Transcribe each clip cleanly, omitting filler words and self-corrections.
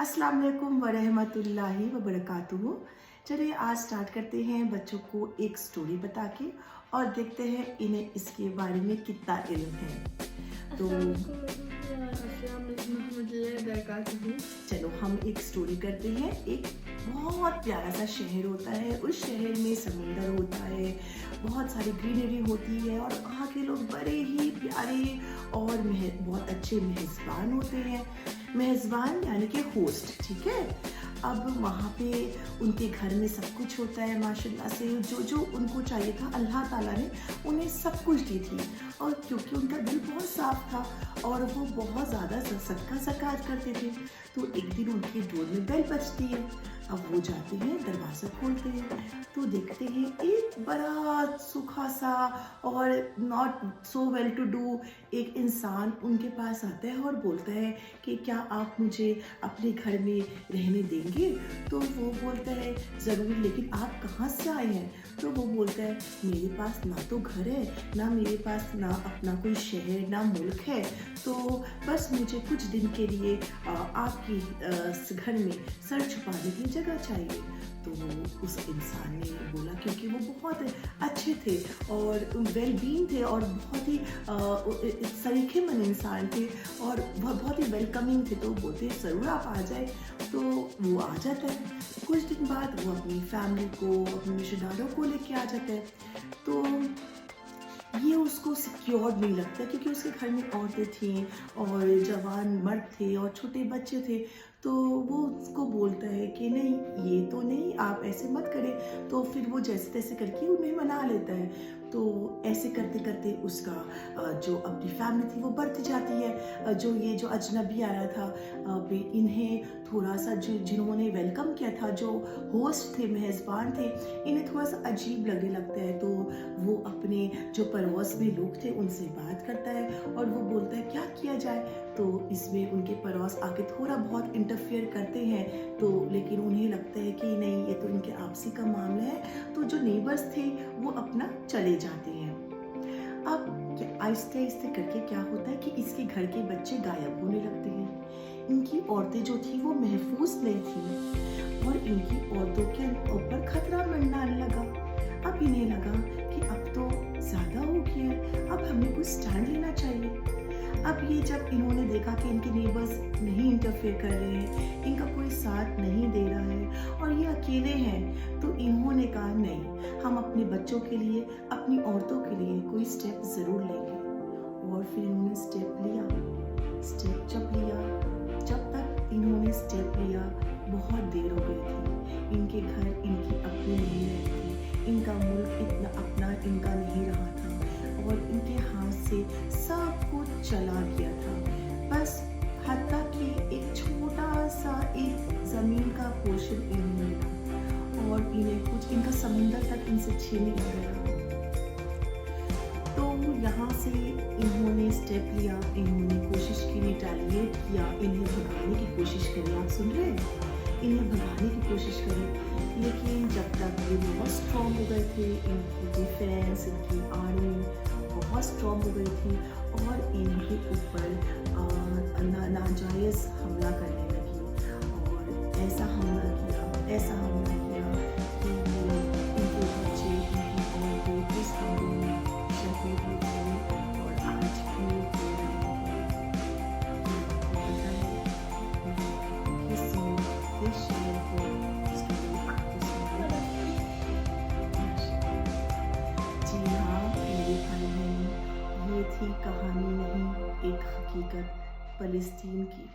अस्सलाम वालेकुम वरहमतुल्लाहि वबरकातुहू। चलिए आज स्टार्ट करते हैं बच्चों को एक स्टोरी बता के और देखते हैं इन्हें इसके बारे में कितना इल्म है। तो चलो हम एक स्टोरी करते हैं। एक बहुत प्यारा सा शहर होता है, उस शहर में समुंदर होता है, बहुत सारी ग्रीनरी होती है और वहाँ के लोग बड़े ही प्यारे और बहुत अच्छे मेज़बान होते हैं। मेज़बान यानी कि होस्ट, ठीक है। अब वहाँ पे उनके घर में सब कुछ होता है माशाल्लाह से, जो जो उनको चाहिए था अल्लाह ताला ने उन्हें सब कुछ दी थी। और क्योंकि उनका दिल बहुत साफ था और वो बहुत ज़्यादा सबका सकाज करते थे, तो एक दिन उनके डोर में बेल बजती है। अब वो जाते हैं, दरवाज़ा खोलते हैं तो देखते हैं एक बड़ा सूखा सा और not so well to do एक इंसान उनके पास आता है और बोलता है कि क्या आप मुझे अपने घर में रहने देंगे। तो वो बोलता है ज़रूर, लेकिन आप कहाँ से आए हैं। तो वो बोलता है मेरे पास ना तो घर है, ना मेरे पास ना अपना कोई शहर, ना मुल्क है, तो बस मुझे कुछ दिन के लिए आपकी घर में सर छुपाने की जगह चाहिए। तो उस इंसान ने बोला, क्योंकि वो बहुत अच्छे थे और वेल बीइंग थे और बहुत ही सरीखेमंद इंसान थे और वह बहुत ही वेलकमिंग थे, तो बोलते ज़रूर आप आ जाए। तो वो आ जाता है। कुछ दिन बाद वो अपनी फैमिली को, अपने रिश्तेदारों को लेके आ जाता है। तो ये उसको सिक्योर्ड नहीं लगता, क्योंकि उसके घर में औरतें थीं और जवान मर्द थे और छोटे बच्चे थे। तो वो उसको बोलता है कि नहीं, ये तो नहीं, आप ऐसे मत करें। तो फिर वो जैसे तैसे करके उन्हें मना लेता है। तो ऐसे करते करते उसका जो अपनी फैमिली थी वो बढ़ती जाती है। जो अजनबी आया था, इन्हें थोड़ा सा जिन्होंने वेलकम किया था, जो होस्ट थे, मेज़बान थे, इन्हें थोड़ा सा अजीब लगने लगता है। तो वो अपने जो पड़ोस में लोग थे उनसे बात करता है और वो बोलता है क्या किया जाए। तो इसमें उनके पड़ोस आके थोड़ा बहुत इंटरफेयर करते हैं, तो लेकिन उन्हें लगता है कि नहीं, ये तो इनके आपसी का मामला है। तो जो नेबर्स थे वो अपना चले जाते हैं। अब आहिस्ते आहिस्ते करके क्या होता है कि इसके घर के बच्चे गायब होने लगते हैं। इनकी औरतें जो थी वो महफूज नहीं थी और इनकी औरतों के ऊपर खतरा मंडराने लगा। अब इन्हें लगा कि अब तो ज़्यादा हो गया है, अब हमें कुछ स्टैंड लेना चाहिए। अब ये जब इन्होंने देखा कि इनके नेबर्स नहीं इंटरफेयर कर रहे हैं, इनका कोई साथ नहीं दे रहा है और ये अकेले हैं, तो इन्होंने कहा नहीं, हम अपने बच्चों के लिए, अपनी औरतों के लिए कोई स्टेप ज़रूर लेंगे। और फिर इन्होंने स्टेप लिया। स्टेप जब लिया, जब तक इन्होंने स्टेप लिया बहुत देर हो गई थी। इनके घर इनकी अपनी नहीं रहती, इनका मुल्क इतना अपना इनका नहीं रहा था और इनके हाथ से सब कुछ चला गया था। बस हत्ता कि एक छोटा सा एक ज़मीन का पोर्शन इन्हें मिला और इन्हें कुछ इनका समुंदर तक इनसे छीन लिया गया। तो यहाँ से इन्होंने स्टेप लिया, इन्होंने कोशिश की, रिटेलिएट किया, इन्हें भगाने की कोशिश करी। आप सुन रहे हैं? इन्हें भगाने की कोशिश करी, लेकिन जब तक ये बहुत स्ट्रॉन्ग हो गए थे, इनकी डिफेंस, इनकी आर्मी बहुत स्ट्रॉन्ग हो गई थी और इनके ऊपर नाजायज़ हमला करने लगी और ऐसा हमला किया, ऐसा हमला किया कि वो इनके बच्चे, इनकी औरतें इस हमले में शहीद हो गए और आज भी हो रहे हैं। पता है किसी इस शहर को स्टोरी आपको सुनाई। जी हाँ मेरे भाई बहन, ये थी कहानी नहीं, एक हकीकत फ़लस्तीन की।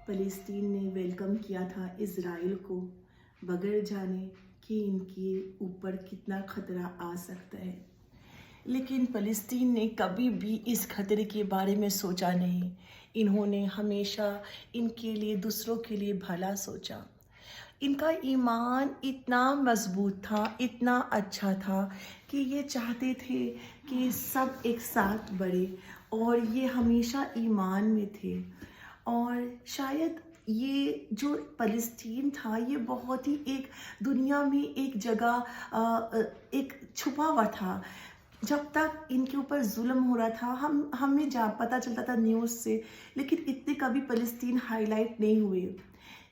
फ़लस्तीन ने वेलकम किया था इज़राइल को, बगैर जाने कि इनके ऊपर कितना ख़तरा आ सकता है। लेकिन फ़लस्तीन ने कभी भी इस खतरे के बारे में सोचा नहीं। इन्होंने हमेशा इनके लिए, दूसरों के लिए भला सोचा। इनका ईमान इतना मज़बूत था, इतना अच्छा था कि ये चाहते थे कि सब एक साथ बढ़े और ये हमेशा ईमान में थे। और शायद ये जो फ़लस्तीन था, ये बहुत ही एक दुनिया में एक जगह एक छुपा हुआ था। जब तक इनके ऊपर जुल्म हो रहा था, हमें पता चलता था न्यूज़ से, लेकिन इतने कभी फ़लस्तीन हाईलाइट नहीं हुए।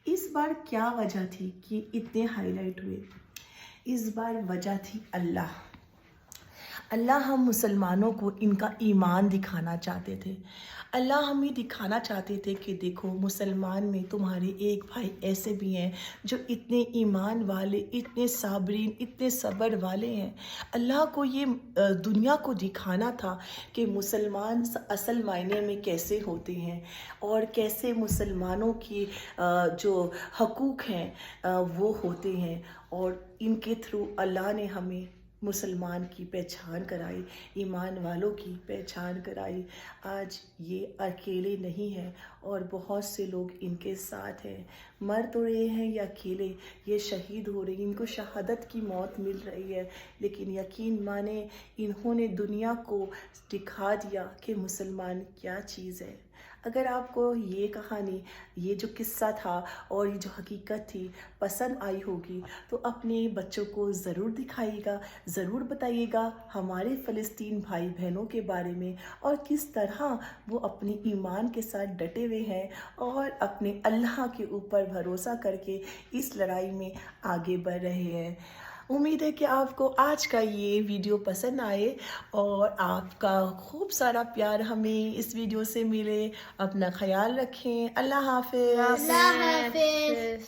इस बार क्या वजह थी कि इतने हाईलाइट हुए? इस बार वजह थी अल्लाह। अल्लाह हम मुसलमानों को इनका ईमान दिखाना चाहते थे। अल्लाह हमें दिखाना चाहते थे कि देखो मुसलमान में तुम्हारे एक भाई ऐसे भी हैं जो इतने ईमान वाले, इतने साबरीन, इतने सब्र वाले हैं। अल्लाह को ये दुनिया को दिखाना था कि मुसलमान असल मायने में कैसे होते हैं और कैसे मुसलमानों की जो हकूक़ हैं वो होते हैं। और इनके थ्रू अल्लाह ने हमें मुसलमान की पहचान कराई, ईमान वालों की पहचान कराई। आज ये अकेले नहीं हैं और बहुत से लोग इनके साथ हैं। मर तो रहे हैं या अकेले, ये शहीद हो रहे हैं, इनको शहादत की मौत मिल रही है, लेकिन यकीन माने इन्होंने दुनिया को दिखा दिया कि मुसलमान क्या चीज़ है। अगर आपको ये कहानी, ये जो किस्सा था और ये जो हकीकत थी पसंद आई होगी तो अपने बच्चों को ज़रूर दिखाइएगा, ज़रूर बताइएगा हमारे फ़लस्तीन भाई बहनों के बारे में और किस तरह वो अपने ईमान के साथ डटे हुए हैं और अपने अल्लाह के ऊपर भरोसा करके इस लड़ाई में आगे बढ़ रहे हैं। उम्मीद है कि आपको आज का ये वीडियो पसंद आए और आपका खूब सारा प्यार हमें इस वीडियो से मिले। अपना ख्याल रखें। अल्लाह हाफ़िज़। अल्लाह हाफिज।